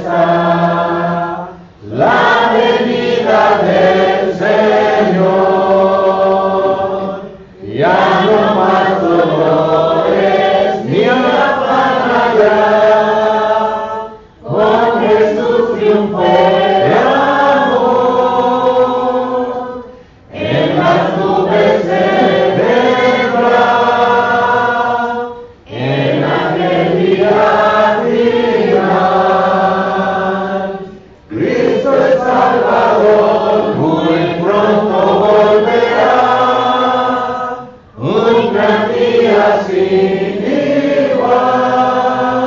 está la venida del Señor. Ya no más dolores ni afán habrá, con Jesús triunfó el amor, en las nubes se vendrá, en aquel día final. Cristo el Salvador muy pronto volverá, un gran día sin igual.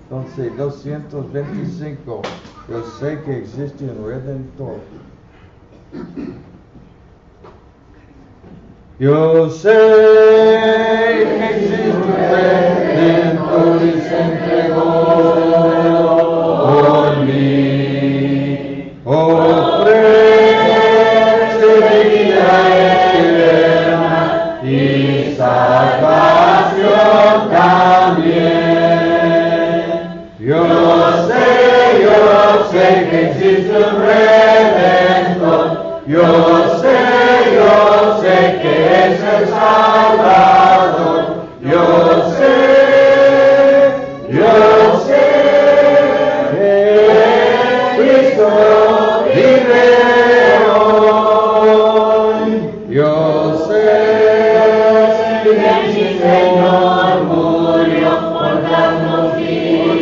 Entonces, 225. Yo sé que existe un Redentor. Yo sé que existe un Redentor y se entregó por mí. Ofrece vida eterna y salvación también. Yo sé que existe un Redentor. Yo sé que es el Salvador. Yo sé que Cristo vive hoy. Yo sé que mi Señor murió por darnos libertad.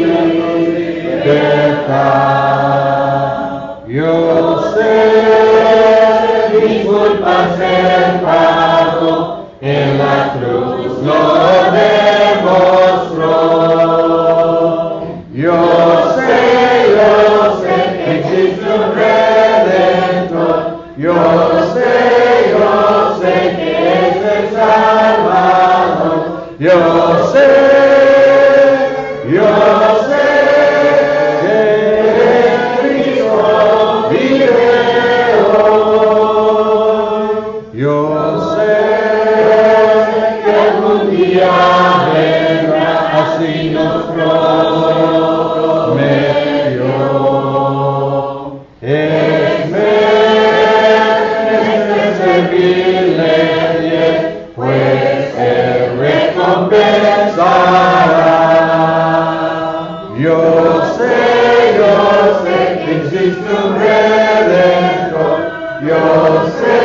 Yo sé mis culpas Él pagó, en la cruz lo demostró. Yo sé que existe un Redentor. Yo sé que es el Salvador. Yo sé que Cristo vive hoy. Yo sé que algún día vendrá, así nos prometió. Es menester servirle bien, pues Él recompensará. Yo sé que existe un Redentor. Yo sé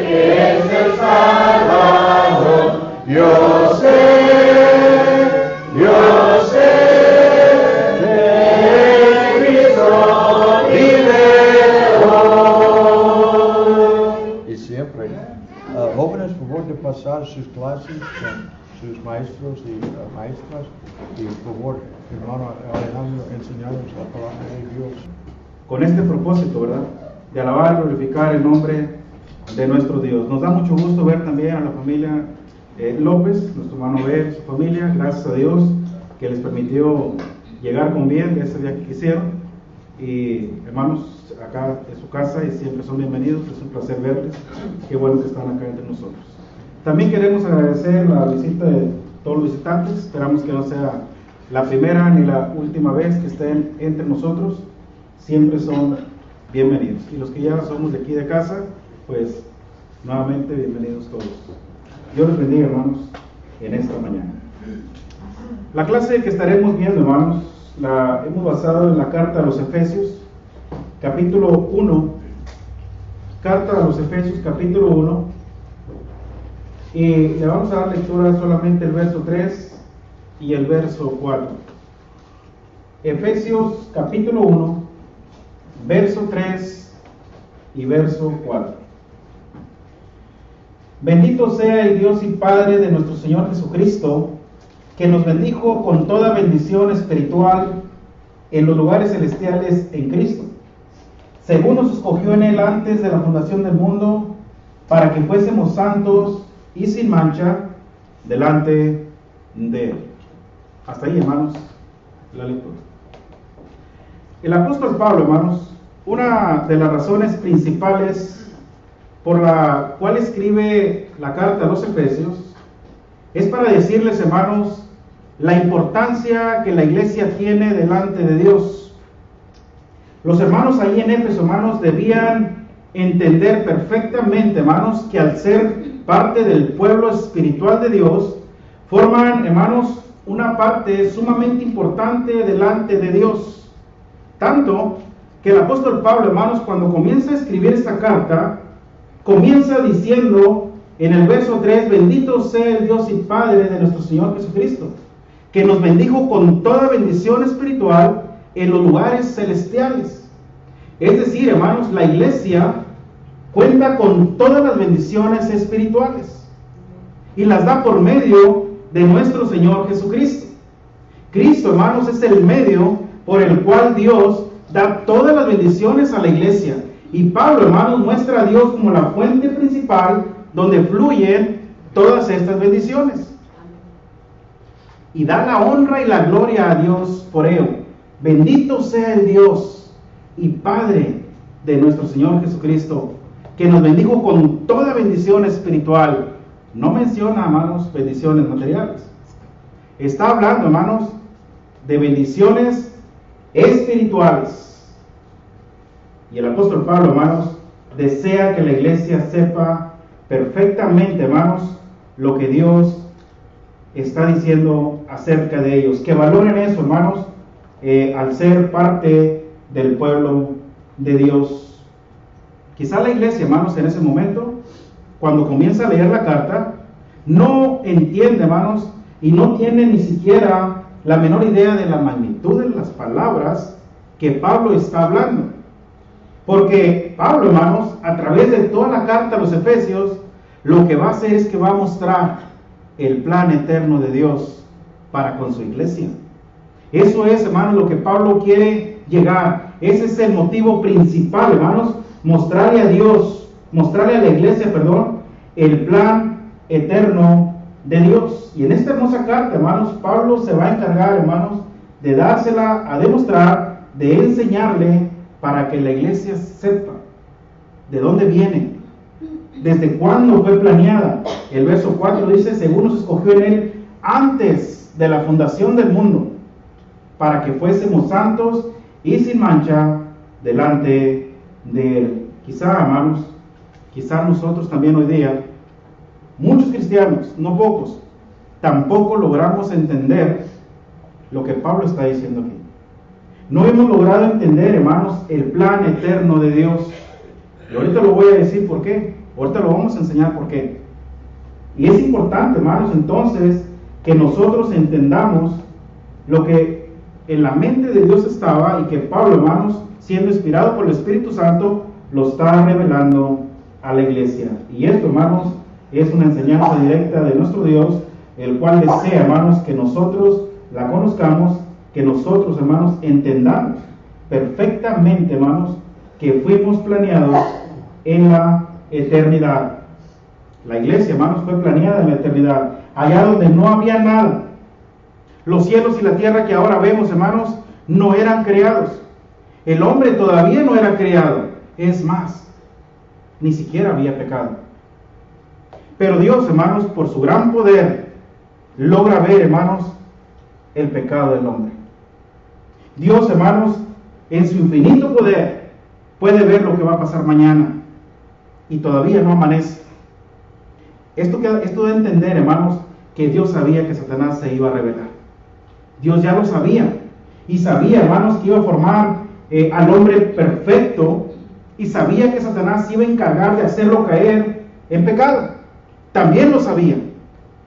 que es el Salvador. Yo sé que Cristo vive hoy. Y siempre, jóvenes, por favor de pasar sus clases con sus maestros y maestras, y por favor, hermano Alejandro, enseñarnos la palabra de Dios. Con este propósito, ¿verdad? De alabar y glorificar el nombre de nuestro Dios. Nos da mucho gusto ver también a la familia López, nuestro hermano B, su familia, gracias a Dios que les permitió llegar con bien de ese viaje que hicieron. Y hermanos, acá en su casa, y siempre son bienvenidos, es un placer verles, qué bueno que están acá entre nosotros. También queremos agradecer la visita de todos los visitantes, esperamos que no sea la primera ni la última vez que estén entre nosotros, siempre son bienvenidos. Y los que ya somos de aquí de casa, pues nuevamente bienvenidos todos. Dios les bendiga, hermanos, en esta mañana. La clase que estaremos viendo, hermanos, la hemos basado en la carta a los Efesios, capítulo 1, carta a los Efesios, capítulo 1, y le vamos a dar lectura solamente el verso 3 y el verso 4. Efesios, capítulo 1, verso 3 y verso 4. Bendito sea el Dios y Padre de nuestro Señor Jesucristo, que nos bendijo con toda bendición espiritual en los lugares celestiales en Cristo, según nos escogió en Él antes de la fundación del mundo, para que fuésemos santos y sin mancha delante de Él. Hasta ahí, hermanos, la lectura. El apóstol Pablo, hermanos, una de las razones principales por la cual escribe la carta a los Efesios es para decirles, hermanos, la importancia que la iglesia tiene delante de Dios. Los hermanos ahí en Éfeso, hermanos, debían entender perfectamente, hermanos, que al ser parte del pueblo espiritual de Dios, forman, hermanos, una parte sumamente importante delante de Dios. Tanto que el apóstol Pablo, hermanos, cuando comienza a escribir esta carta, comienza diciendo en el verso 3, bendito sea el Dios y Padre de nuestro Señor Jesucristo, que nos bendijo con toda bendición espiritual en los lugares celestiales. Es decir, hermanos, la iglesia cuenta con todas las bendiciones espirituales y las da por medio de nuestro Señor Jesucristo. Cristo, hermanos, es el medio por el cual Dios da todas las bendiciones a la iglesia. Y Pablo, hermanos, muestra a Dios como la fuente principal donde fluyen todas estas bendiciones. Y da la honra y la gloria a Dios por ello. Bendito sea el Dios y Padre de nuestro Señor Jesucristo, que nos bendijo con toda bendición espiritual. No menciona, hermanos, bendiciones materiales. Está hablando, hermanos, de bendiciones espirituales. Y el apóstol Pablo, hermanos, desea que la iglesia sepa perfectamente, hermanos, lo que Dios está diciendo acerca de ellos. Que valoren eso, hermanos, al ser parte del pueblo de Dios. Quizá la iglesia, hermanos, en ese momento, cuando comienza a leer la carta, no entiende, hermanos, y no tiene ni siquiera la menor idea de la magnitud de las palabras que Pablo está hablando. Porque Pablo, hermanos, a través de toda la carta a los Efesios, lo que va a hacer es que va a mostrar el plan eterno de Dios para con su iglesia. Eso es, hermanos, lo que Pablo quiere llegar. Ese es el motivo principal, hermanos, mostrarle a Dios, mostrarle a la iglesia, el plan eterno de Dios. Y en esta hermosa carta, hermanos, Pablo se va a encargar, hermanos, de dársela a demostrar, de enseñarle, para que la iglesia sepa de dónde viene, desde cuándo fue planeada. El verso 4 dice, según nos escogió en él antes de la fundación del mundo, para que fuésemos santos y sin mancha delante de él. Quizá, hermanos, quizá nosotros también hoy día, muchos cristianos, no pocos, tampoco logramos entender lo que Pablo está diciendo aquí. No hemos logrado entender, hermanos, el plan eterno de Dios. Y ahorita lo voy a decir por qué. Ahorita lo vamos a enseñar por qué. Y es importante, hermanos, entonces, que nosotros entendamos lo que en la mente de Dios estaba y que Pablo, hermanos, siendo inspirado por el Espíritu Santo, lo está revelando a la iglesia. Y esto, hermanos, es una enseñanza directa de nuestro Dios, el cual desea, hermanos, que nosotros la conozcamos, que nosotros, hermanos, entendamos perfectamente, hermanos, que fuimos planeados en la eternidad. La iglesia, hermanos, fue planeada en la eternidad, allá donde no había nada. Los cielos y la tierra que ahora vemos, hermanos, no eran creados. El hombre todavía no era creado. Es más, ni siquiera había pecado. Pero Dios, hermanos, por su gran poder, logra ver, hermanos, el pecado del hombre. Dios, hermanos, en su infinito poder, puede ver lo que va a pasar mañana y todavía no amanece. Esto de entender, hermanos, que Dios sabía que Satanás se iba a revelar. Dios ya lo sabía y sabía, hermanos, que iba a formar al hombre perfecto y sabía que Satanás iba a encargar de hacerlo caer en pecado. También lo sabía.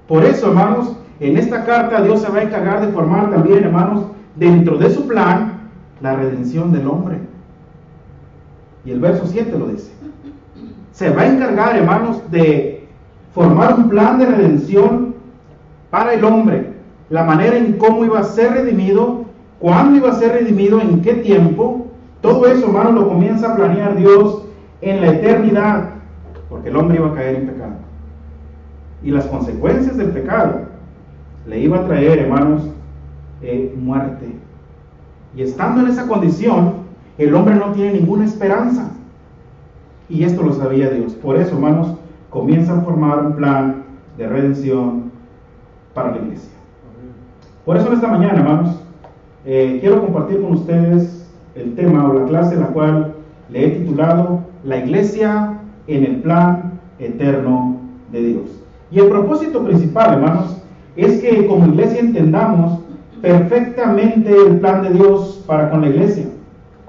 Por eso, hermanos, en esta carta Dios se va a encargar de formar también, hermanos, dentro de su plan, la redención del hombre. Y el verso 7 lo dice. Se va a encargar, hermanos, de formar un plan de redención para el hombre. La manera en cómo iba a ser redimido, cuándo iba a ser redimido, en qué tiempo. Todo eso, hermanos, lo comienza a planear Dios en la eternidad, porque el hombre iba a caer en pecado. Y las consecuencias del pecado le iba a traer, hermanos, muerte. Y estando en esa condición, el hombre no tiene ninguna esperanza. Y esto lo sabía Dios. Por eso, hermanos, comienza a formar un plan de redención para la iglesia. Por eso en esta mañana, hermanos, quiero compartir con ustedes el tema o la clase la cual le he titulado La Iglesia en el plan eterno de Dios. Y el propósito principal, hermanos, es que como iglesia entendamos perfectamente el plan de Dios para con la iglesia.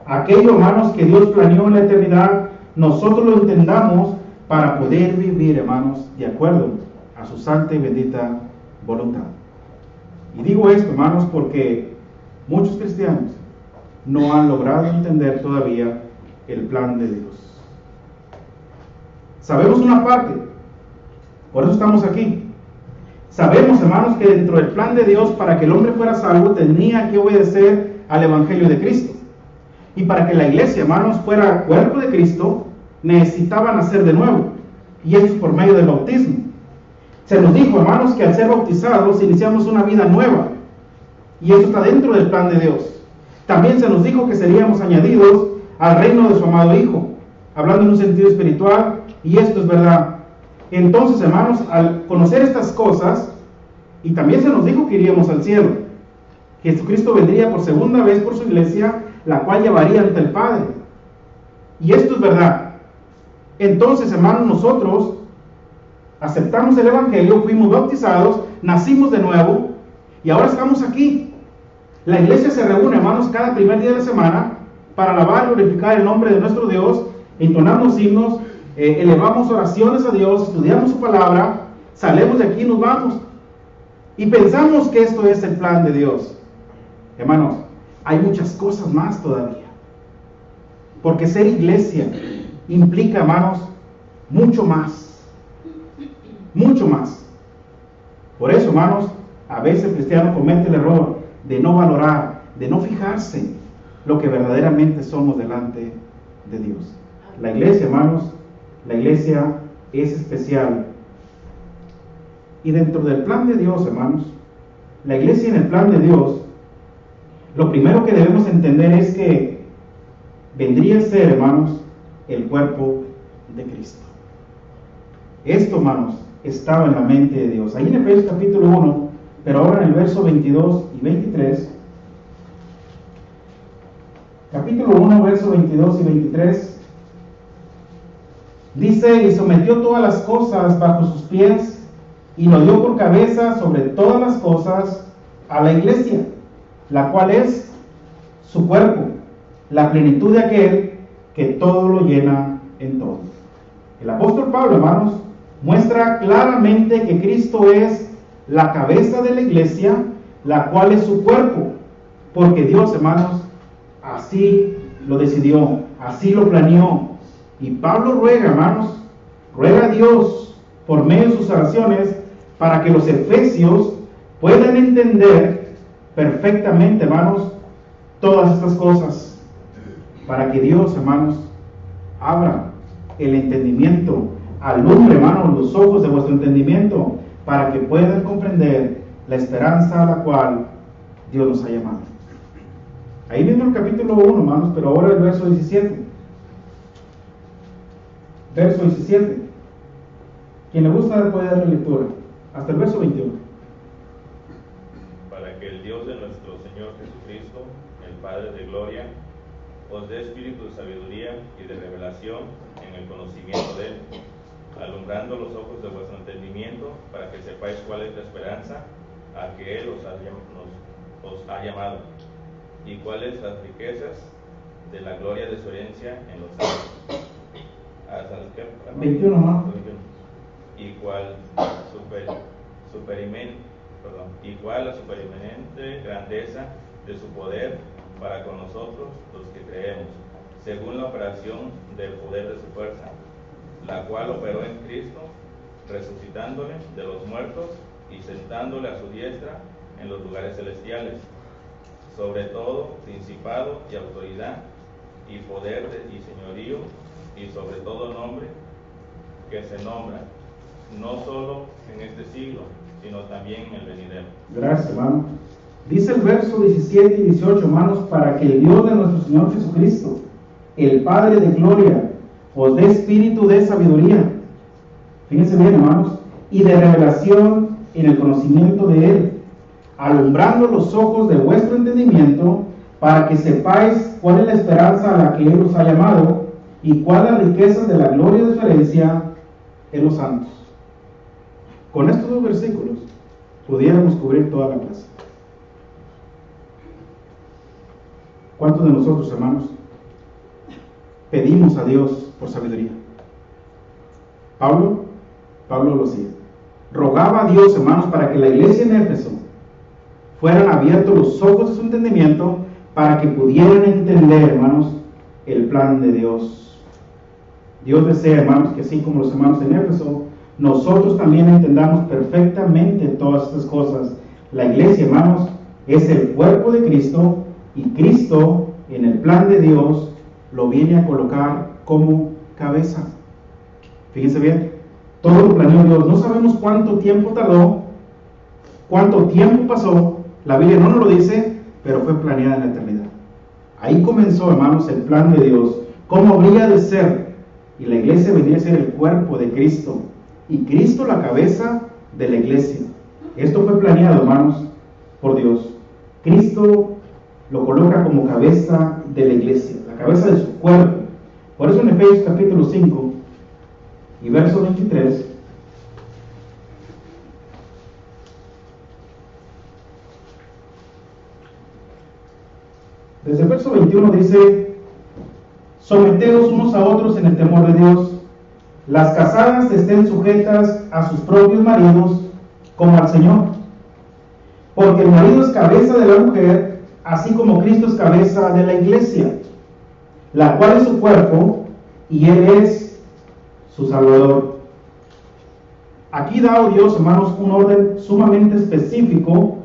Aquello, hermanos, que Dios planeó en la eternidad, nosotros lo entendamos para poder vivir, hermanos, de acuerdo a su santa y bendita voluntad. Y digo esto, hermanos, porque muchos cristianos no han logrado entender todavía el plan de Dios. Sabemos una parte, por eso estamos aquí. Sabemos, hermanos, que dentro del plan de Dios, para que el hombre fuera salvo, tenía que obedecer al Evangelio de Cristo. Y para que la iglesia, hermanos, fuera cuerpo de Cristo, necesitaban nacer de nuevo. Y eso es por medio del bautismo. Se nos dijo, hermanos, que al ser bautizados iniciamos una vida nueva. Y eso está dentro del plan de Dios. También se nos dijo que seríamos añadidos al reino de su amado Hijo, hablando en un sentido espiritual, y esto es verdad. Entonces, hermanos, al conocer estas cosas, y también se nos dijo que iríamos al cielo. Jesucristo vendría por segunda vez por su iglesia, la cual llevaría ante el Padre. Y esto es verdad. Entonces, hermanos, nosotros aceptamos el Evangelio, fuimos bautizados, nacimos de nuevo, y ahora estamos aquí. La iglesia se reúne, hermanos, cada primer día de la semana para alabar y glorificar el nombre de nuestro Dios, entonamos himnos, elevamos oraciones a Dios, estudiamos su palabra, salemos de aquí y nos vamos. Y pensamos que esto es el plan de Dios. Hermanos, hay muchas cosas más todavía. Porque ser iglesia implica, hermanos, mucho más. Mucho más. Por eso, hermanos, a veces el cristiano comete el error de no valorar, de no fijarse lo que verdaderamente somos delante de Dios. La iglesia, hermanos, la iglesia es especial. Y dentro del plan de Dios, hermanos, la iglesia en el plan de Dios, lo primero que debemos entender es que vendría a ser, hermanos, el cuerpo de Cristo. Esto, hermanos, estaba en la mente de Dios. Ahí en Efesios capítulo 1, pero ahora en el verso 22 y 23, capítulo 1, verso 22 y 23, dice, y sometió todas las cosas bajo sus pies, y lo dio por cabeza sobre todas las cosas a la iglesia, la cual es su cuerpo, la plenitud de aquel que todo lo llena en todo. El apóstol Pablo, hermanos, muestra claramente que Cristo es la cabeza de la iglesia, la cual es su cuerpo, porque Dios, hermanos, así lo decidió, así lo planeó. Y Pablo ruega, hermanos, ruega a Dios por medio de sus oraciones para que los efesios puedan entender perfectamente, hermanos, todas estas cosas, para que Dios, hermanos, abra el entendimiento, alumbre, hermanos, los ojos de vuestro entendimiento, para que puedan comprender la esperanza a la cual Dios nos ha llamado. Ahí mismo el capítulo 1, hermanos, pero ahora el verso 17. Verso 17. Quien le gusta puede dar la lectura. Hasta el verso 21. Para que el Dios de nuestro Señor Jesucristo, el Padre de gloria, os dé espíritu de sabiduría y de revelación en el conocimiento de Él, alumbrando los ojos de vuestro entendimiento, para que sepáis cuál es la esperanza a que Él os ha llamado, y cuáles las riquezas de la gloria de su herencia en los santos. Hasta el 21 más. Y cuál la supereminente grandeza de su poder para con nosotros los que creemos, según la operación del poder de su fuerza, la cual operó en Cristo, resucitándole de los muertos y sentándole a su diestra en los lugares celestiales, sobre todo principado y autoridad y poder y señorío, y sobre todo nombre que se nombra, no solo en este siglo, sino también en el venidero. Gracias, hermano. Dice el verso 17 y 18, hermanos, para que el Dios de nuestro Señor Jesucristo, el Padre de gloria, os dé espíritu de sabiduría, fíjense bien, hermanos, y de revelación en el conocimiento de Él, alumbrando los ojos de vuestro entendimiento, para que sepáis cuál es la esperanza a la que Él os ha llamado, y cuál las riquezas de la gloria de su herencia en los santos. Con estos dos versículos pudiéramos cubrir toda la clase. ¿Cuántos de nosotros, hermanos, pedimos a Dios por sabiduría? Pablo lo hacía. Rogaba a Dios, hermanos, para que la iglesia en Éfeso fueran abiertos los ojos de su entendimiento, para que pudieran entender, hermanos, el plan de Dios. Dios desea, hermanos, que así como los hermanos en Éfeso, nosotros también entendamos perfectamente todas estas cosas. La iglesia, hermanos, es el cuerpo de Cristo, y Cristo, en el plan de Dios, lo viene a colocar como cabeza. Fíjense bien, todo lo planeó Dios. No sabemos cuánto tiempo tardó, cuánto tiempo pasó. La Biblia no nos lo dice, pero fue planeada en la eternidad. Ahí comenzó, hermanos, el plan de Dios. ¿Cómo habría de ser? Y la iglesia vendría a ser el cuerpo de Cristo, y Cristo la cabeza de la iglesia. Esto fue planeado, hermanos, por Dios. Cristo lo coloca como cabeza de la iglesia, la cabeza de su cuerpo. Por eso en Efesios capítulo 5 y verso 23, desde el verso 21 dice: someteos unos a otros en el temor de Dios. Las casadas estén sujetas a sus propios maridos como al Señor, porque el marido es cabeza de la mujer, así como Cristo es cabeza de la iglesia, la cual es su cuerpo, y Él es su Salvador. Aquí da Dios, hermanos, un orden sumamente específico,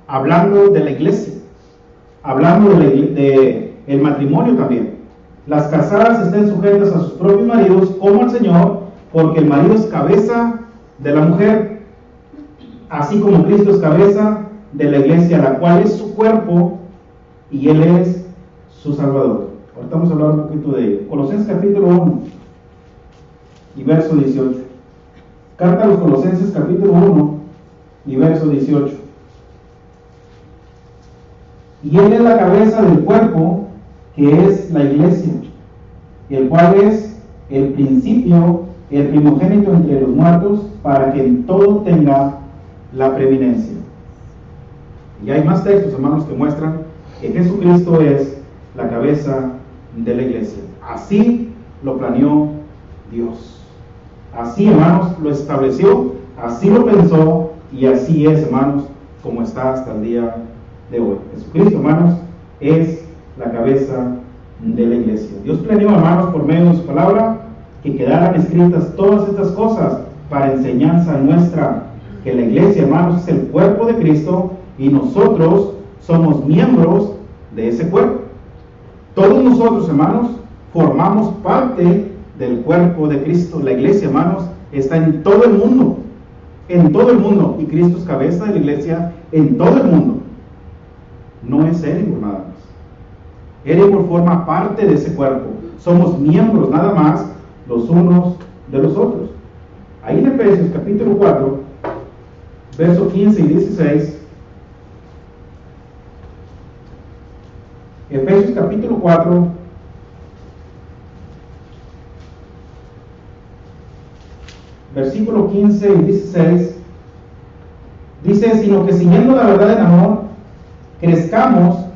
hablando de la iglesia, hablando de el matrimonio también. Las casadas estén sujetas a sus propios maridos como al Señor, porque el marido es cabeza de la mujer, así como Cristo es cabeza de la iglesia, la cual es su cuerpo, y Él es su Salvador. Ahorita vamos a hablar un poquito de ello. Colosenses capítulo 1 y verso 18. Carta a los Colosenses capítulo 1 y verso 18. Y Él es la cabeza del cuerpo, que es la iglesia, el cual es el principio, el primogénito entre los muertos, para que en todo tenga la preeminencia. Y hay más textos, hermanos, que muestran que Jesucristo es la cabeza de la iglesia. Así lo planeó Dios. Así, hermanos, lo estableció, así lo pensó, y así es, hermanos, como está hasta el día de hoy. Jesucristo, hermanos, es la cabeza de la iglesia. Dios planeó, hermanos, por medio de su palabra, que quedaran escritas todas estas cosas para enseñanza nuestra, que la iglesia, hermanos, es el cuerpo de Cristo, y nosotros somos miembros de ese cuerpo. Todos nosotros, hermanos, formamos parte del cuerpo de Cristo. La iglesia, hermanos, está en todo el mundo, y Cristo es cabeza de la iglesia en todo el mundo. No es Edinburgh nada más. Edinburgh forma parte de ese cuerpo. Somos miembros nada más los unos de los otros. Ahí en Efesios capítulo 4, versos 15 y 16, Efesios capítulo 4, versículo 15 y 16, dice: sino que siguiendo la verdad en amor, crezcamos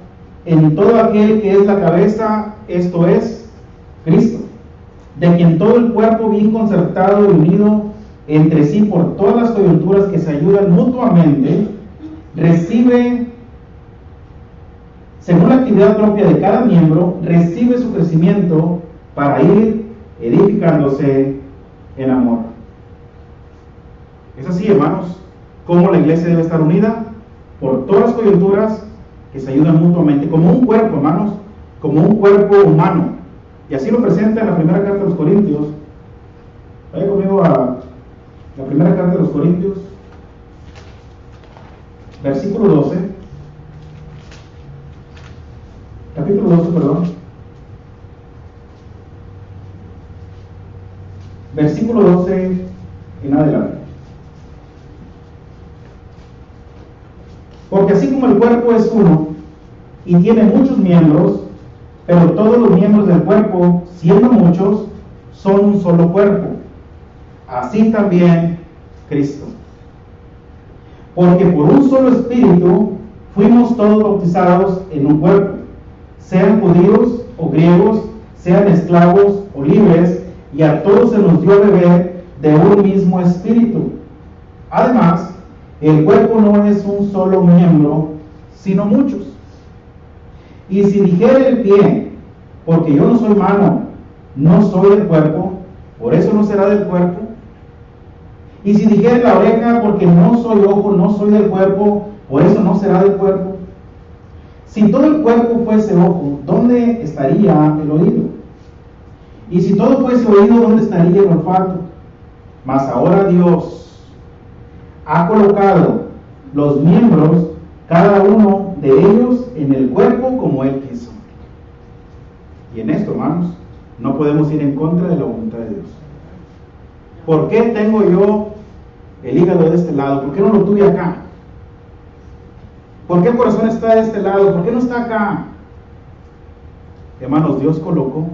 en todo aquel que es la cabeza, esto es, Cristo, de quien todo el cuerpo bien concertado y unido entre sí por todas las coyunturas que se ayudan mutuamente, recibe, según la actividad propia de cada miembro, recibe su crecimiento para ir edificándose en amor. Es así, hermanos, como la iglesia debe estar unida por todas las coyunturas que se ayudan mutuamente, como un cuerpo, hermanos, como un cuerpo humano. Y así lo presenta en la primera carta de los Corintios. Vaya conmigo a la primera carta de los Corintios, versículo 12. Capítulo 12, perdón. Versículo 12 en adelante. Porque es uno y tiene muchos miembros, pero todos los miembros del cuerpo, siendo muchos, son un solo cuerpo. Así también Cristo. Porque por un solo espíritu fuimos todos bautizados en un cuerpo, sean judíos o griegos, sean esclavos o libres, y a todos se nos dio a beber de un mismo espíritu. Además, el cuerpo no es un solo miembro, sino muchos. Y si dijere el pie, porque yo no soy mano, no soy del cuerpo, por eso no será del cuerpo. Y si dijere la oreja, porque no soy ojo, no soy del cuerpo, por eso no será del cuerpo. Si todo el cuerpo fuese ojo, ¿dónde estaría el oído? Y si todo fuese oído, ¿dónde estaría el olfato? Mas ahora Dios ha colocado los miembros, cada uno de ellos, en el cuerpo como Él quiso. Y en esto, hermanos, no podemos ir en contra de la voluntad de Dios. ¿Por qué tengo yo el hígado de este lado? ¿Por qué no lo tuve acá? ¿Por qué el corazón está de este lado? ¿Por qué no está acá? Hermanos, Dios colocó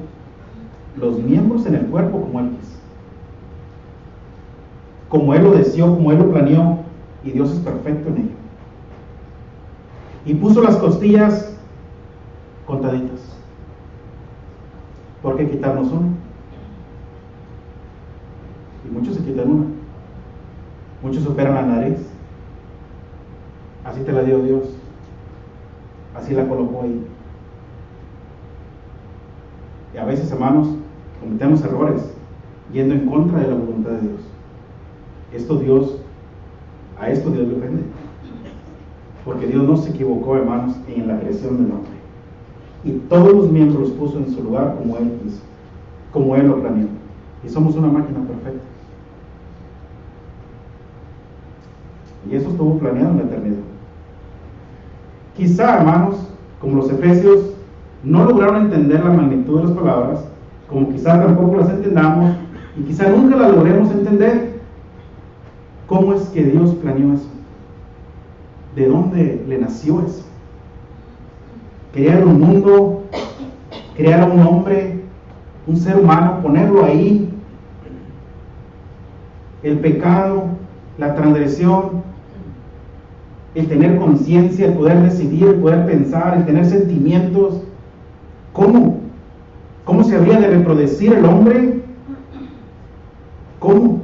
los miembros en el cuerpo como Él quiso, como Él lo deseó, como Él lo planeó, y Dios es perfecto en ello. Y puso las costillas contaditas. ¿Por qué quitarnos una? Y muchos se quitan una. Muchos operan la nariz. Así te la dio Dios. Así la colocó ahí. Y a veces, hermanos, cometemos errores yendo en contra de la voluntad de Dios. A esto Dios le ofende. Porque Dios no se equivocó, hermanos, en la creación del hombre. Y todos los miembros los puso en su lugar como Él quiso, como Él lo planeó. Y somos una máquina perfecta. Y eso estuvo planeado en la eternidad. Quizá, hermanos, como los efesios no lograron entender la magnitud de las palabras, como quizá tampoco las entendamos, y quizá nunca las logremos entender. ¿Cómo es que Dios planeó eso? ¿De dónde le nació eso? Crear un mundo, crear a un hombre, un ser humano, ponerlo ahí, el pecado, la transgresión, el tener conciencia, el poder decidir, el poder pensar, el tener sentimientos. ¿Cómo? ¿Cómo se habría de reproducir el hombre? ¿Cómo?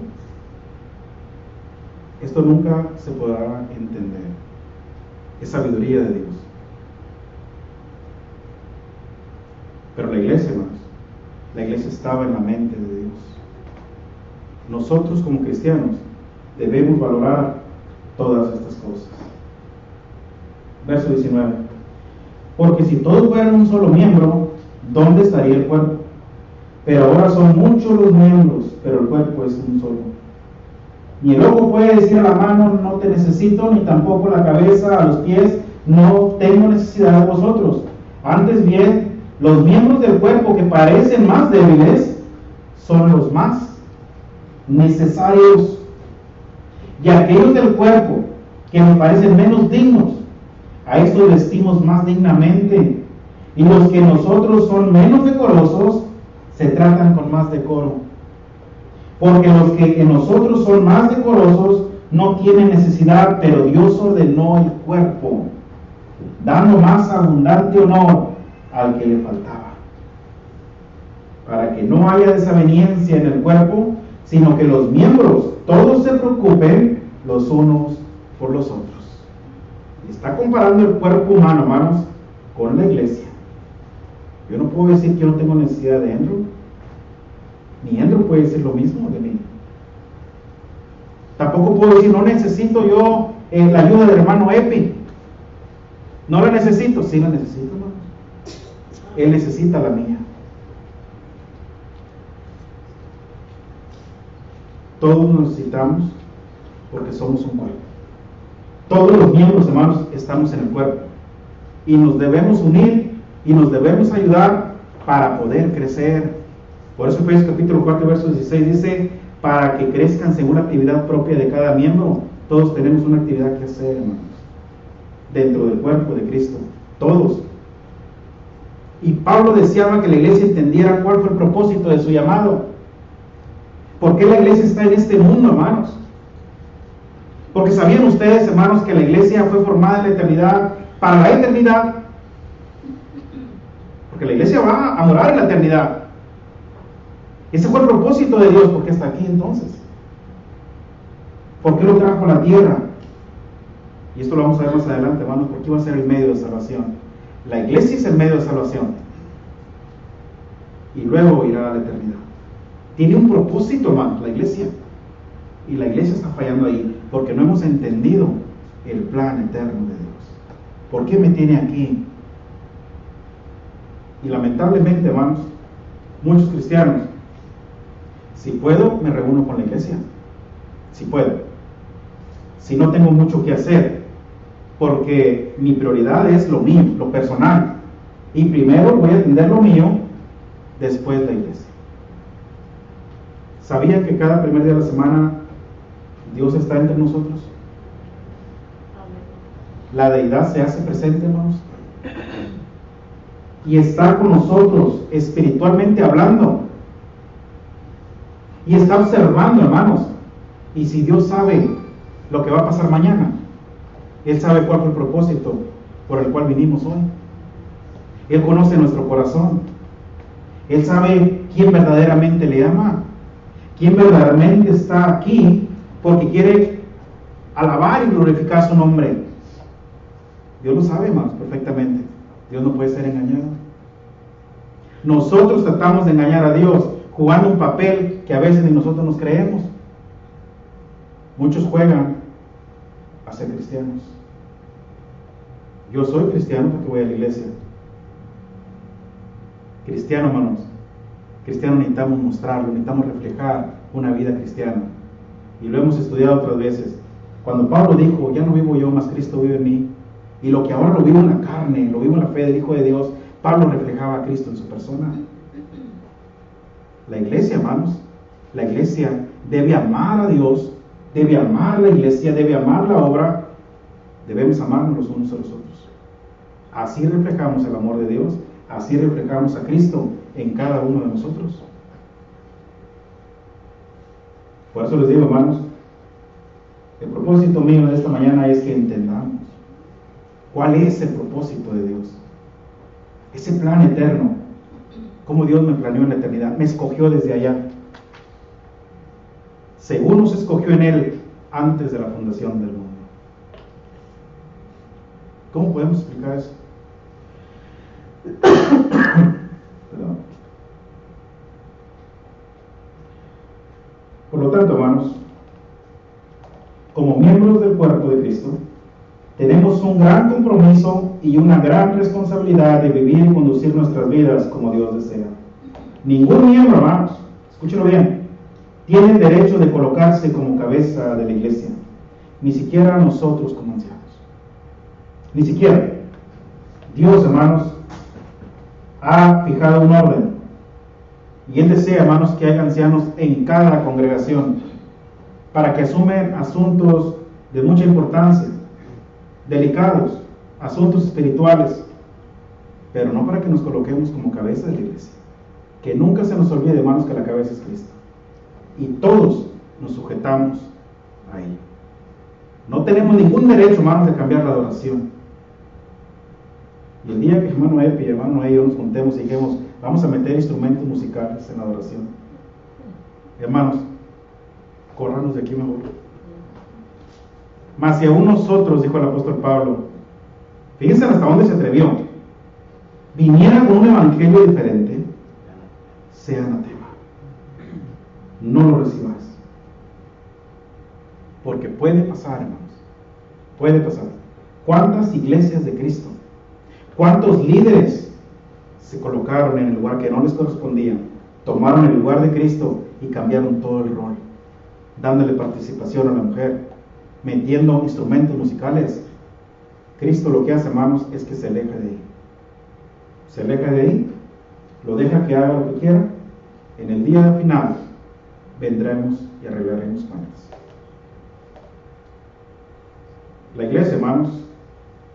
Esto nunca se podrá entender. Es sabiduría de Dios. Pero la iglesia, hermanos, la iglesia estaba en la mente de Dios. Nosotros como cristianos debemos valorar todas estas cosas. Verso 19. Porque si todos fueran un solo miembro, ¿dónde estaría el cuerpo? Pero ahora son muchos los miembros, pero el cuerpo es un solo. Ni el ojo puede decir a la mano, no te necesito, ni tampoco la cabeza a los pies, no tengo necesidad de vosotros. Antes bien, los miembros del cuerpo que parecen más débiles son los más necesarios. Y aquellos del cuerpo que nos parecen menos dignos, a estos vestimos más dignamente. Y los que nosotros son menos decorosos, se tratan con más decoro. Porque los que en nosotros son más decorosos no tienen necesidad, pero Dios ordenó el cuerpo, dando más abundante honor al que le faltaba, para que no haya desaveniencia en el cuerpo, sino que los miembros todos se preocupen los unos por los otros. Y está comparando el cuerpo humano, hermanos, con la iglesia. Yo no puedo decir que yo no tengo necesidad de Andrew, ni Andrew puede decir lo mismo de mí. Tampoco puedo decir, no necesito yo la ayuda del hermano Epi. No la necesito, sí la necesito, hermano. Él necesita la mía. Todos nos necesitamos porque somos un cuerpo. Todos los miembros, hermanos, estamos en el cuerpo. Y nos debemos unir y nos debemos ayudar para poder crecer. Por eso Efesios capítulo 4, verso 16 dice, para que crezcan según la actividad propia de cada miembro. Todos tenemos una actividad que hacer, hermanos. dentro del cuerpo de Cristo, todos. Y Pablo deseaba que la iglesia entendiera cuál fue el propósito de su llamado. ¿Por qué la iglesia está en este mundo, hermanos? Porque sabían ustedes, hermanos, que la iglesia fue formada en la eternidad, para la eternidad. Porque la iglesia va a morar en la eternidad. Ese fue el propósito de Dios, porque está aquí entonces. ¿Por qué lo trajo a la tierra? Y esto lo vamos a ver más adelante, hermanos, porque va a ser el medio de salvación. La iglesia es el medio de salvación. Y luego irá a la eternidad. Tiene un propósito, hermanos, la iglesia. Y la iglesia está fallando ahí, porque no hemos entendido el plan eterno de Dios. ¿Por qué me tiene aquí? Y lamentablemente, hermanos, muchos cristianos, si puedo, me reúno con la iglesia. Si puedo. Si no tengo mucho que hacer, porque mi prioridad es lo mío, lo personal. Y primero voy a atender lo mío, después la iglesia. ¿Sabían que cada primer día de la semana Dios está entre nosotros? La deidad se hace presente, hermanos. Y está con nosotros espiritualmente hablando. Y está observando, hermanos. Y si Dios sabe lo que va a pasar mañana, Él sabe cuál fue el propósito por el cual vinimos hoy. Él conoce nuestro corazón. Él sabe quién verdaderamente le ama, quién verdaderamente está aquí porque quiere alabar y glorificar su nombre. Dios lo sabe, hermanos, perfectamente. Dios no puede ser engañado. Nosotros tratamos de engañar a Dios jugando un papel que a veces ni nosotros nos creemos. Muchos juegan a ser cristianos. Yo soy cristiano porque voy a la iglesia. Cristiano, hermanos. Cristiano necesitamos mostrarlo, necesitamos reflejar una vida cristiana. Y lo hemos estudiado otras veces. Cuando Pablo dijo, ya no vivo yo, mas Cristo vive en mí. Y lo que ahora lo vivo en la carne, lo vivo en la fe del Hijo de Dios, Pablo reflejaba a Cristo en su persona. La iglesia, hermanos, la iglesia debe amar a Dios, debe amar la iglesia, debe amar la obra, debemos amarnos los unos a los otros. Así reflejamos el amor de Dios, así reflejamos a Cristo en cada uno de nosotros. Por eso les digo, hermanos, el propósito mío de esta mañana es que entendamos cuál es el propósito de Dios. Ese plan eterno, cómo Dios me planeó en la eternidad, me escogió desde allá. Según nos escogió en Él antes de la fundación del mundo. ¿Cómo podemos explicar eso? Perdón. Por lo tanto, hermanos, como miembros del cuerpo de Cristo, tenemos un gran compromiso y una gran responsabilidad de vivir y conducir nuestras vidas como Dios desea. Ningún miembro, hermanos, escúchenlo bien, tiene el derecho de colocarse como cabeza de la iglesia, ni siquiera nosotros como ancianos. Ni siquiera. Dios, hermanos, ha fijado un orden. Y Él desea, hermanos, que haya ancianos en cada congregación para que asumen asuntos de mucha importancia, delicados, asuntos espirituales, pero no para que nos coloquemos como cabeza de la iglesia. Que nunca se nos olvide, hermanos, que la cabeza es Cristo. Y todos nos sujetamos a Él. No tenemos ningún derecho, hermanos, de cambiar la adoración. Y el día que hermano Epi y hermano Noé y yo nos juntemos y dijimos, vamos a meter instrumentos musicales en la adoración. Hermanos, córranos de aquí mejor. Mas si aún nosotros, dijo el apóstol Pablo, fíjense hasta dónde se atrevió, viniera con un evangelio diferente, sea anatema. No lo recibas. Porque puede pasar, hermanos. Puede pasar. ¿Cuántas iglesias de Cristo? ¿Cuántos líderes se colocaron en el lugar que no les correspondía? Tomaron el lugar de Cristo y cambiaron todo el rol, dándole participación a la mujer, metiendo instrumentos musicales. Cristo lo que hace, hermanos, es que se aleja de ahí. Se aleja de ahí, lo deja que haga lo que quiera. En el día final vendremos y arreglaremos cuentas. La iglesia, hermanos,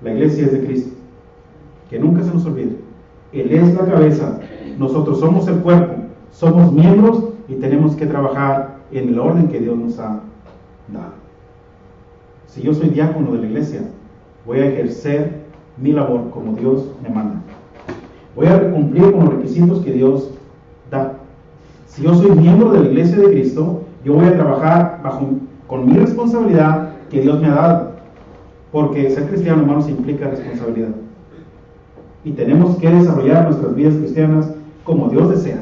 La iglesia es de Cristo. Que nunca se nos olvide. Él es la cabeza. Nosotros somos el cuerpo. Somos miembros y tenemos que trabajar en el orden que Dios nos ha dado. Si yo soy diácono de la iglesia, voy a ejercer mi labor como Dios me manda. Voy a cumplir con los requisitos que Dios da. Si yo soy miembro de la iglesia de Cristo, yo voy a trabajar con mi responsabilidad que Dios me ha dado. Porque ser cristiano, hermanos, implica responsabilidad. Y tenemos que desarrollar nuestras vidas cristianas como Dios desea.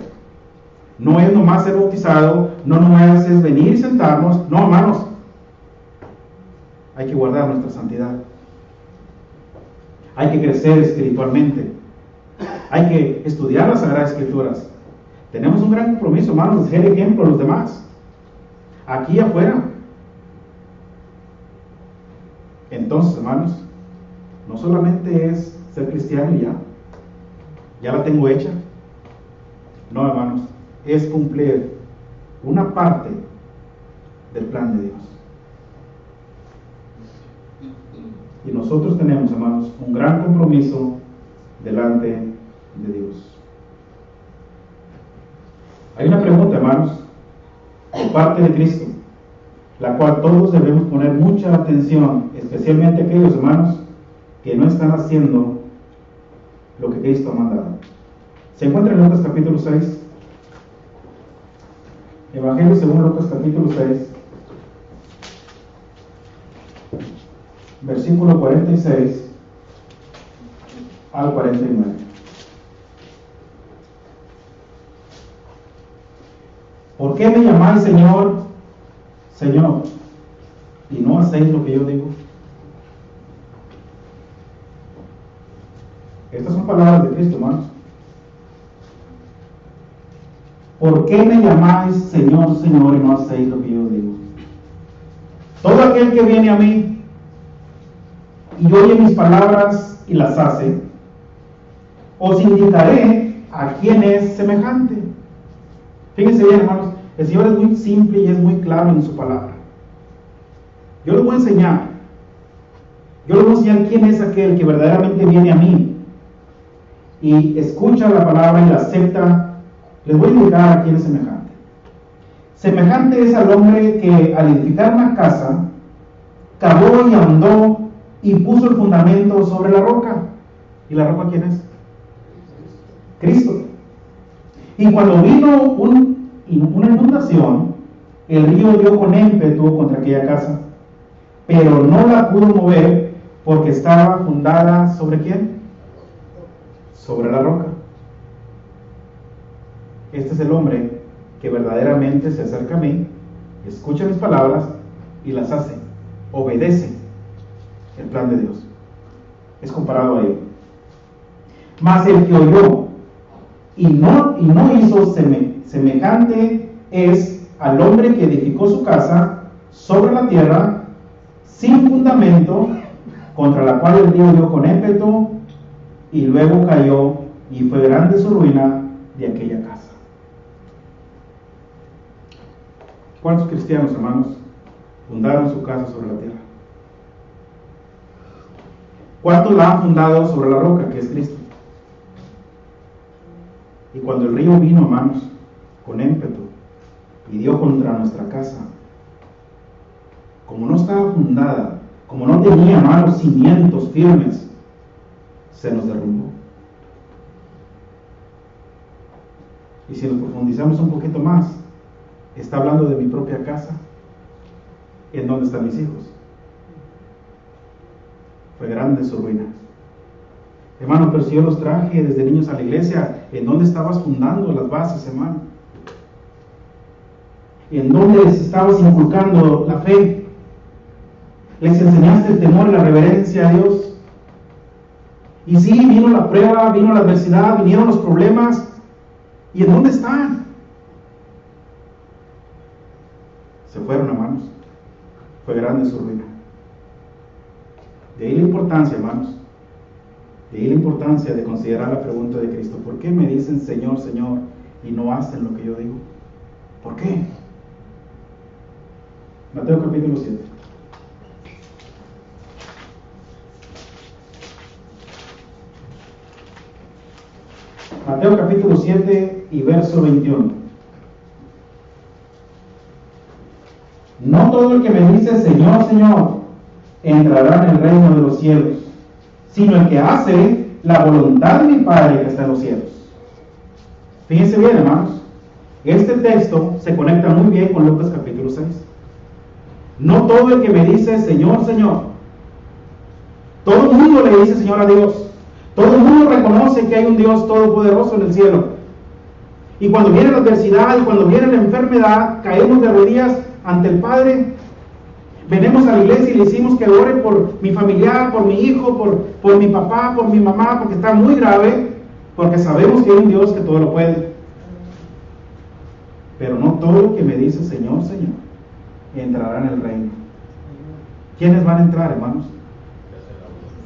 No es nomás ser bautizado, no nomás es venir y sentarnos. No, hermanos. Hay que guardar nuestra santidad. Hay que crecer espiritualmente. Hay que estudiar las Sagradas Escrituras. Tenemos un gran compromiso, hermanos, de ser ejemplo a los demás. Aquí y afuera. Entonces, hermanos, no solamente es ser cristiano y ya la tengo hecha. No, hermanos, es cumplir una parte del plan de Dios. Y nosotros tenemos, hermanos, un gran compromiso delante de Dios. Hay una pregunta, hermanos, por parte de Cristo, la cual todos debemos poner mucha atención, especialmente aquellos hermanos que no están haciendo lo que Cristo ha mandado. Se encuentra en Lucas capítulo 6, Evangelio según Lucas capítulo 6, versículo 46 al 49. ¿Por qué me llamáis Señor, Señor, y no hacéis lo que yo digo? Estas son palabras de Cristo, hermanos. ¿Por qué me llamáis Señor, Señor, y no hacéis lo que yo digo? Todo aquel que viene a mí y oye mis palabras y las hace, os indicaré a quién es semejante. Fíjense bien, hermanos, el Señor es muy simple y es muy claro en su palabra. Yo les voy a enseñar. Yo les voy a enseñar quién es aquel que verdaderamente viene a mí y escucha la palabra y la acepta. Les voy a indicar a quién es semejante. Semejante es al hombre que al edificar una casa, cavó y ahondó y puso el fundamento sobre la roca. ¿Y la roca quién es? Cristo. Y cuando vino una inundación, el río dio con ímpetu contra aquella casa, pero no la pudo mover porque estaba fundada ¿sobre quién? Sobre la roca. Este es el hombre que verdaderamente se acerca a mí, escucha mis palabras y las hace, obedece el plan de Dios. Es comparado a él. Mas el que oyó y no hizo semejante es al hombre que edificó su casa sobre la tierra sin fundamento, contra la cual el río dio con ímpetu y luego cayó, y fue grande su ruina de aquella casa. ¿Cuántos cristianos, hermanos, fundaron su casa sobre la tierra? ¿Cuántos la han fundado sobre la roca, que es Cristo? Y cuando el río vino, hermanos, con ímpetu y dio contra nuestra casa, como no estaba fundada, como no tenía, hermanos, cimientos firmes, se nos derrumbó. Y si nos profundizamos un poquito más, está hablando de mi propia casa. ¿En dónde están mis hijos? Fue grande su ruina. Hermano, pero si yo los traje desde niños a la iglesia, ¿en dónde estabas fundando las bases, hermano? ¿En dónde les estabas inculcando la fe? ¿Les enseñaste el temor y la reverencia a Dios? Y sí, vino la prueba, vino la adversidad, vinieron los problemas. ¿Y en dónde están? Se fueron, hermanos. Fue grande su ruina. De ahí la importancia, hermanos. De ahí la importancia de considerar la pregunta de Cristo. ¿Por qué me dicen Señor, Señor y no hacen lo que yo digo? ¿Por qué? Mateo capítulo 7. Mateo capítulo 7 y verso 21. No todo el que me dice Señor, Señor, entrará en el reino de los cielos, sino el que hace la voluntad de mi Padre que está en los cielos. Fíjense bien, hermanos, este texto se conecta muy bien con Lucas capítulo 6. No todo el que me dice Señor, Señor. Todo el mundo le dice Señor a Dios. Todo el mundo reconoce que hay un Dios todopoderoso en el cielo. Y cuando viene la adversidad y cuando viene la enfermedad, caemos de rodillas ante el Padre. Venimos a la iglesia y le decimos que ore por mi familiar, por mi hijo, por mi papá, por mi mamá, porque está muy grave, porque sabemos que hay un Dios que todo lo puede. Pero no todo el que me dice Señor, Señor, entrará en el reino. ¿Quiénes van a entrar, hermanos?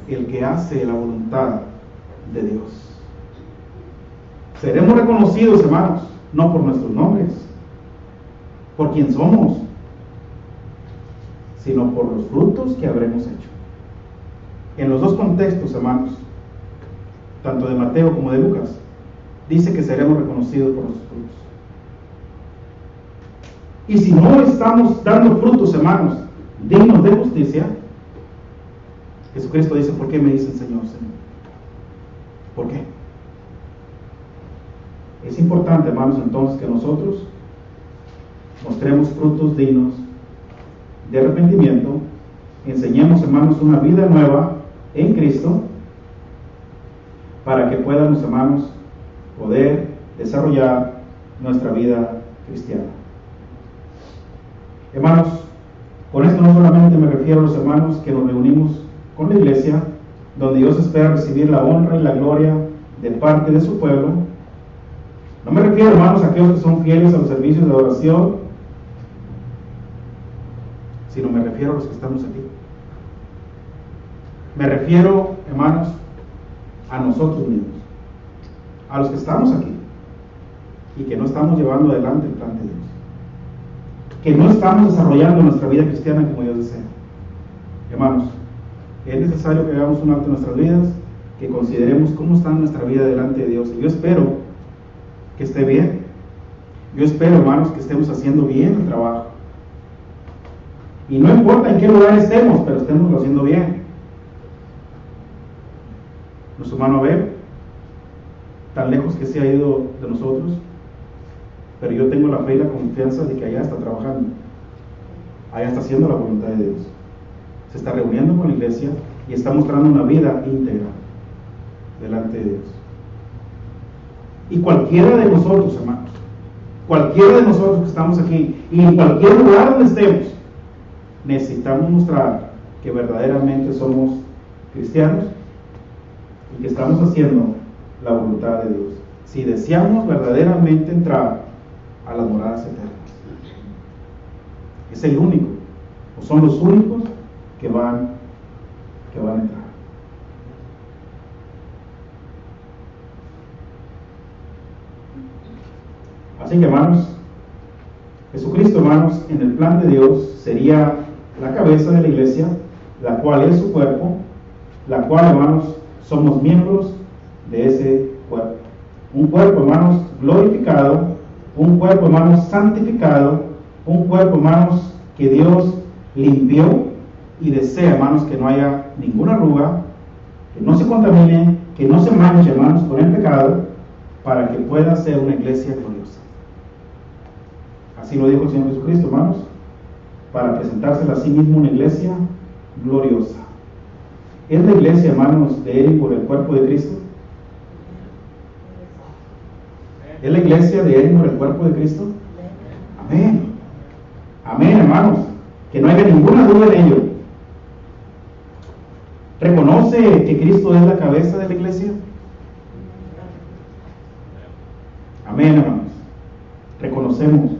El que hace la voluntad de Dios. Seremos reconocidos, hermanos, no por nuestros nombres, por quién somos, sino por los frutos que habremos hecho. En los dos contextos, hermanos, tanto de Mateo como de Lucas, dice que seremos reconocidos por nuestros frutos. Y si no estamos dando frutos, hermanos, dignos de justicia, Jesucristo dice, ¿por qué me dicen Señor, Señor? ¿Por qué? Es importante, hermanos, entonces que nosotros mostremos frutos dignos de arrepentimiento, enseñemos, hermanos, una vida nueva en Cristo, para que podamos, hermanos, poder desarrollar nuestra vida cristiana. Hermanos, con esto no solamente me refiero a los hermanos que nos reunimos con la iglesia, donde Dios espera recibir la honra y la gloria de parte de su pueblo. No me refiero, hermanos, a aquellos que son fieles a los servicios de adoración, sino me refiero a los que estamos aquí. Me refiero, hermanos, a nosotros mismos, a los que estamos aquí y que no estamos llevando adelante el plan de Dios, que no estamos desarrollando nuestra vida cristiana como Dios desea. Hermanos, es necesario que hagamos un alto en nuestras vidas, que consideremos cómo está nuestra vida delante de Dios. Y yo espero que esté bien. Yo espero, hermanos, que estemos haciendo bien el trabajo. Y no importa en qué lugar estemos, pero estemos haciendo bien. Nuestro hermano Abel, tan lejos que se ha ido de nosotros, pero yo tengo la fe y la confianza de que allá está trabajando, allá está haciendo la voluntad de Dios, se está reuniendo con la iglesia y está mostrando una vida íntegra delante de Dios. Y cualquiera de nosotros, hermanos, cualquiera de nosotros que estamos aquí y en cualquier lugar donde estemos, necesitamos mostrar que verdaderamente somos cristianos y que estamos haciendo la voluntad de Dios, si deseamos verdaderamente entrar a las moradas eternas. Es el único, o son los únicos que van a entrar. Así que, hermanos, Jesucristo, hermanos, en el plan de Dios sería la cabeza de la iglesia, la cual es su cuerpo, la cual, hermanos, somos miembros de ese cuerpo. Un cuerpo, hermanos, glorificado, un cuerpo, hermanos, santificado, un cuerpo, hermanos, que Dios limpió y desea, hermanos, que no haya ninguna arruga, que no se contamine, que no se manche, hermanos, con el pecado, para que pueda ser una iglesia gloriosa. Así lo dijo el Señor Jesucristo, hermanos, para presentársela a sí mismo una iglesia gloriosa. ¿Es la iglesia, hermanos, de Él y por el cuerpo de Cristo? ¿Es la iglesia de Él y por el cuerpo de Cristo? Amén. Amén, hermanos. Que no haya ninguna duda en ello. ¿Reconoce que Cristo es la cabeza de la iglesia? Amén, hermanos. Reconocemos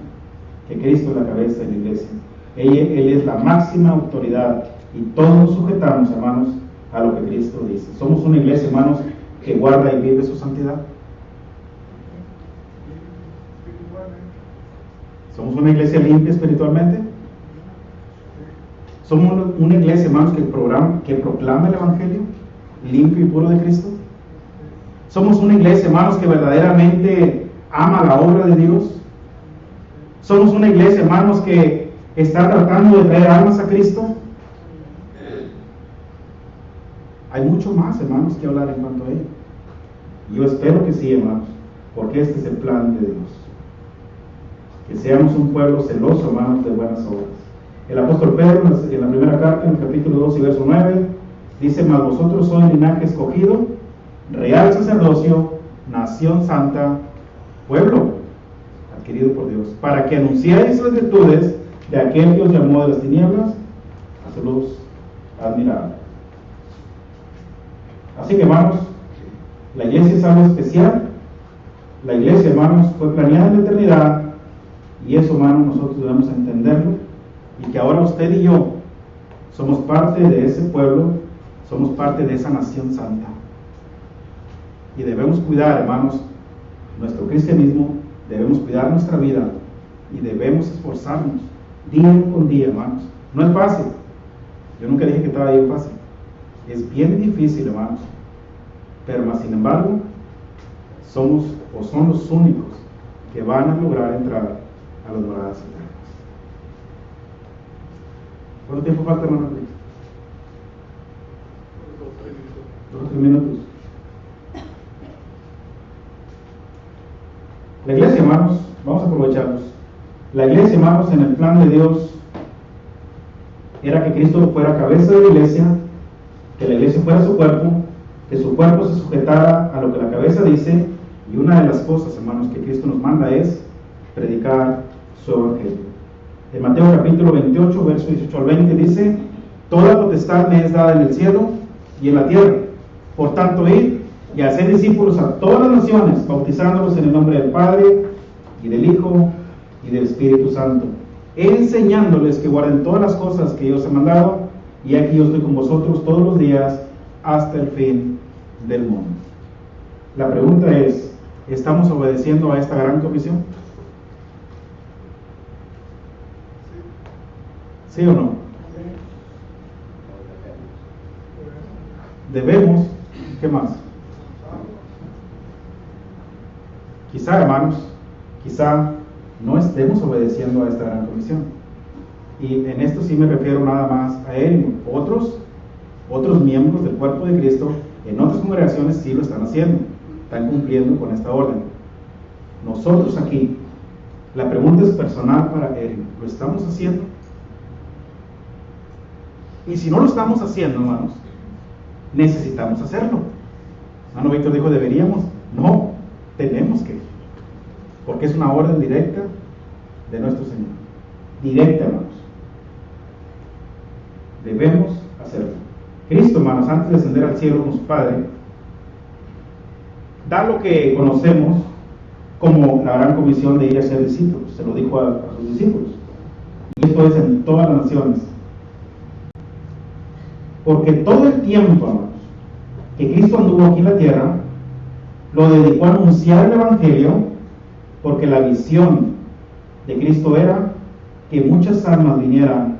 que Cristo es la cabeza de la iglesia. Él es la máxima autoridad y todos nos sujetamos, hermanos, a lo que Cristo dice. Somos una iglesia, hermanos, que guarda y vive su santidad. Somos una iglesia limpia espiritualmente. Somos una iglesia, hermanos, que proclama el Evangelio limpio y puro de Cristo. Somos una iglesia, hermanos, que verdaderamente ama la obra de Dios. Somos una iglesia, hermanos, que está tratando de traer almas a Cristo. Hay mucho más, hermanos, que hablar en cuanto a ello. Yo espero que sí, hermanos, porque este es el plan de Dios. Que seamos un pueblo celoso, hermanos, de buenas obras. El apóstol Pedro, en la primera carta, en el capítulo 2 y verso 9, dice: mas vosotros sois linaje escogido, real sacerdocio, nación santa, pueblo adquirido por Dios, para que anunciáis las virtudes de aquel que os llamó de las tinieblas a su luz admirable. Así que, hermanos, la iglesia es algo especial. La iglesia, hermanos, fue planeada en la eternidad, y eso, hermanos, nosotros debemos entenderlo, y que ahora usted y yo somos parte de ese pueblo, somos parte de esa nación santa, y debemos cuidar, hermanos, nuestro cristianismo, debemos cuidar nuestra vida, y debemos esforzarnos día con día, hermanos. No es fácil, yo nunca dije que estaba bien fácil, es bien difícil, hermanos, pero más sin embargo, somos o son los únicos que van a lograr entrar a las moradas eternas. ¿Cuánto tiempo falta, hermano? 2 o 3 minutos. La iglesia, hermanos, vamos a aprovecharlos. La iglesia, hermanos, en el plan de Dios era que Cristo fuera cabeza de la iglesia, que la iglesia fuera su cuerpo, que su cuerpo se sujetara a lo que la cabeza dice, y una de las cosas, hermanos, que Cristo nos manda es predicar su evangelio. En Mateo capítulo 28, verso 18 al 20 dice: toda potestad me es dada en el cielo y en la tierra. Por tanto, id y haced discípulos a todas las naciones, bautizándolos en el nombre del Padre, y del Hijo, y del Espíritu Santo, enseñándoles que guarden todas las cosas que yo os he mandado, y aquí yo estoy con vosotros todos los días, hasta el fin del mundo. La pregunta es: ¿estamos obedeciendo a esta gran comisión? ¿Sí o no? Debemos, ¿qué más? Quizá, hermanos, quizá no estemos obedeciendo a esta gran comisión. Y en esto sí me refiero nada más a él. Otros miembros del cuerpo de Cristo en otras congregaciones sí lo están haciendo, están cumpliendo con esta orden. Nosotros aquí, la pregunta es personal para él: ¿lo estamos haciendo? Y si no lo estamos haciendo, hermanos, necesitamos hacerlo. Hermano Víctor dijo: deberíamos. No, tenemos que, porque es una orden directa de nuestro Señor. Directa, hermanos. Debemos hacerlo. Cristo, hermanos, antes de ascender al cielo con su Padre, da lo que conocemos como la gran comisión de ir a ser discípulos. Se lo dijo a sus discípulos. Y esto es en todas las naciones. Porque todo el tiempo, hermanos, que Cristo anduvo aquí en la tierra, lo dedicó a anunciar el Evangelio, porque la visión de Cristo era que muchas almas vinieran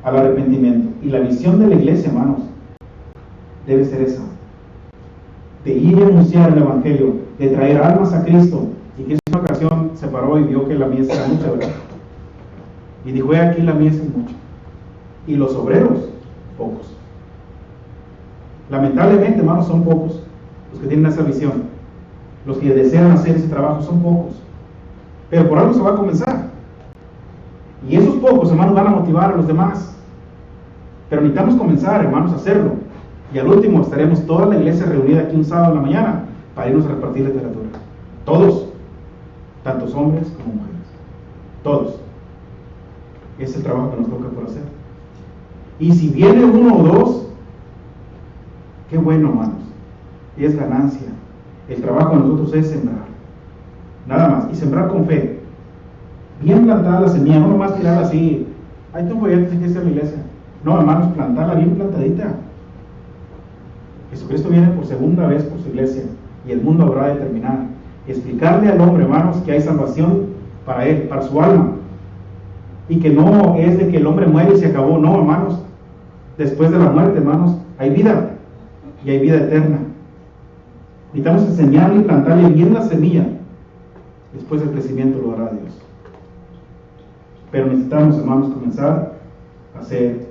al arrepentimiento. Y la visión de la iglesia, hermanos, debe ser esa: de ir a anunciar el Evangelio, de traer almas a Cristo. Y que en una ocasión se paró y vio que la mies era mucha, ¿verdad? Y dijo: aquí la mies es mucha, y los obreros pocos. Lamentablemente, hermanos, son pocos los que tienen esa visión. Los que desean hacer ese trabajo son pocos, pero por algo se va a comenzar, y esos pocos, hermanos, van a motivar a los demás. Pero necesitamos comenzar, hermanos, a hacerlo, y al último estaremos toda la iglesia reunida aquí un sábado en la mañana para irnos a repartir literatura, todos, tantos hombres como mujeres, todos. Es el trabajo que nos toca por hacer. Y si viene uno o dos, qué bueno, hermanos, es ganancia. El trabajo de nosotros es sembrar, nada más, y sembrar con fe, bien plantada la semilla, no nomás tirarla así: ahí tengo folletos que está en la iglesia. No, hermanos, plantarla bien plantadita. Jesucristo viene por segunda vez por su iglesia, y el mundo habrá de terminar. Explicarle al hombre, hermanos, que hay salvación para él, para su alma, y que no es de que el hombre muere y se acabó. No, hermanos, después de la muerte, hermanos, hay vida, y hay vida eterna. Necesitamos enseñarle y plantarle bien la semilla. Después el crecimiento lo hará Dios. Pero necesitamos, hermanos, comenzar a hacer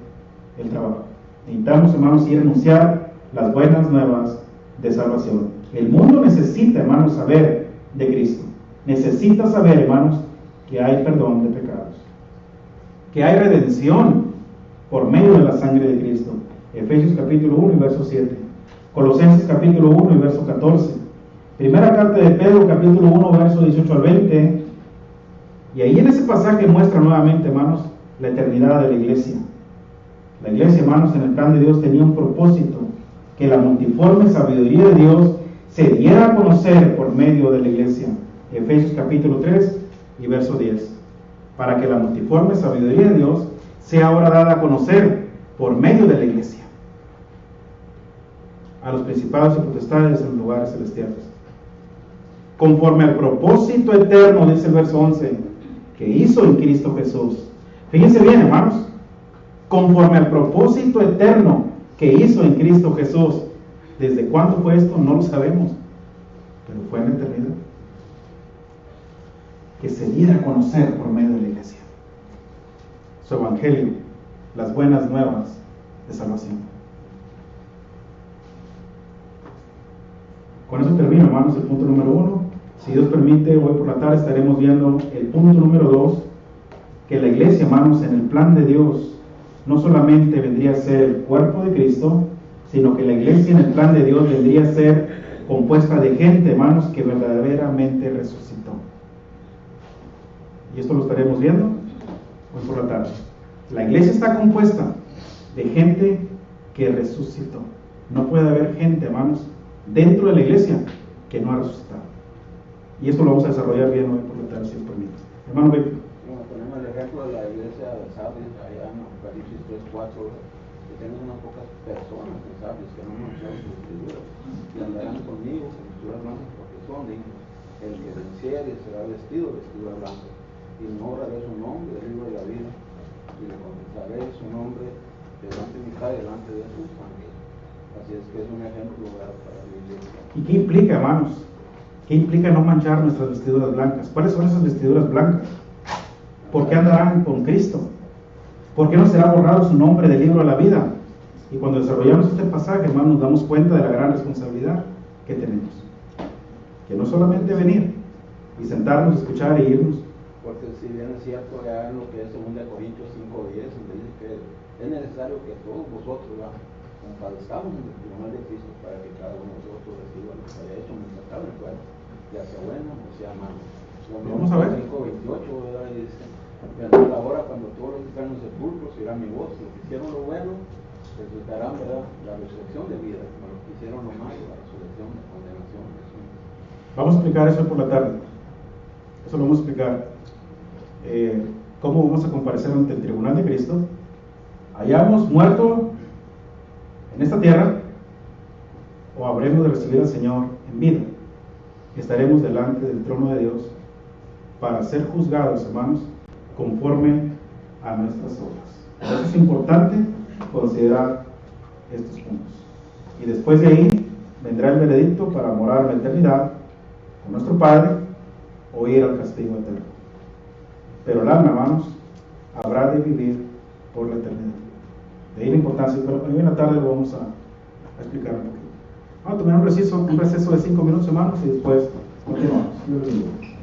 el trabajo. Necesitamos, hermanos, ir a anunciar las buenas nuevas de salvación. El mundo necesita, hermanos, saber de Cristo. Necesita saber, hermanos, que hay perdón de pecados, que hay redención por medio de la sangre de Cristo. Efesios capítulo 1 y verso 7. Colosenses capítulo 1 y verso 14. Primera carta de Pedro capítulo 1 verso 18 al 20. Y ahí en ese pasaje muestra nuevamente, hermanos, la eternidad de la iglesia. La iglesia, hermanos, en el plan de Dios tenía un propósito: que la multiforme sabiduría de Dios se diera a conocer por medio de la iglesia. Efesios capítulo 3 y verso 10. Para que la multiforme sabiduría de Dios sea ahora dada a conocer por medio de la iglesia a los principados y potestades en los lugares celestiales, conforme al propósito eterno, dice el verso 11, que hizo en Cristo Jesús. Fíjense bien, hermanos, conforme al propósito eterno que hizo en Cristo Jesús. ¿Desde cuándo fue esto? No lo sabemos, pero fue en la eternidad. Que se diera a conocer por medio de la iglesia su evangelio, las buenas nuevas de salvación. Con eso termino, hermanos, el punto número 1. Si Dios permite, hoy por la tarde estaremos viendo el punto número 2, que la iglesia, hermanos, en el plan de Dios, no solamente vendría a ser el cuerpo de Cristo, sino que la iglesia en el plan de Dios vendría a ser compuesta de gente, hermanos, que verdaderamente resucitó. Y esto lo estaremos viendo hoy por la tarde. La iglesia está compuesta de gente que resucitó. No puede haber gente, hermanos, dentro de la iglesia que no ha resucitado. Y esto lo vamos a desarrollar bien hoy por la tarde, si os permite. Hermano Beto. Bueno, ponemos el ejemplo de la iglesia de Sardis, allá en Apocalipsis 3:4, que tienen unas pocas personas en Sardis que no mancharon sus vestiduras y andarán conmigo con vestiduras blancas, porque son dignos. El que venciere será vestido de vestidura blanca, y no borraré su nombre del libro de la vida, y le confesaré su nombre delante de mi Padre, delante de sus ángeles. Así es que es un ejemplo, ¿verdad?, para la iglesia. ¿Y qué implica, hermanos? ¿Qué implica no manchar nuestras vestiduras blancas? ¿Cuáles son esas vestiduras blancas? ¿Por qué andarán con Cristo? ¿Por qué no será borrado su nombre del libro de la vida? Y cuando desarrollamos este pasaje, hermanos, nos damos cuenta de la gran responsabilidad que tenemos. Que no solamente venir y sentarnos, escuchar e irnos. Porque si bien es cierto, ya en lo que es 2 Corintios 5:10, donde dice que es necesario que todos vosotros compadezcamos en el tribunal de Cristo, para que cada uno de nosotros reciba lo que haya hecho mientras estaba en el cuerpo, ya sea bueno o sea malo. Vamos a ver. 5:28, ¿verdad? Y dice: vendrá la hora cuando todos los que están en los sepulcros oirán mi voz, los que hicieron lo bueno resultarán, ¿verdad?, la resurrección de vida, pero los que hicieron lo malo, la resurrección de condenación. Vamos a explicar eso por la tarde. Eso lo vamos a explicar. ¿Cómo vamos a comparecer ante el tribunal de Cristo? ¿Hayamos muerto en esta tierra o habremos de recibir al Señor en vida? Estaremos delante del trono de Dios para ser juzgados, hermanos, conforme a nuestras obras. Por eso es importante considerar estos puntos. Y después de ahí vendrá el veredicto para morar en la eternidad con nuestro Padre o ir al castigo eterno. Pero el alma, hermanos, habrá de vivir por la eternidad. De ahí la importancia, pero hoy en la tarde lo vamos a explicar un poquito. Vamos a tomar un receso de 5 minutos, hermanos, y después continuamos. Dios bendiga.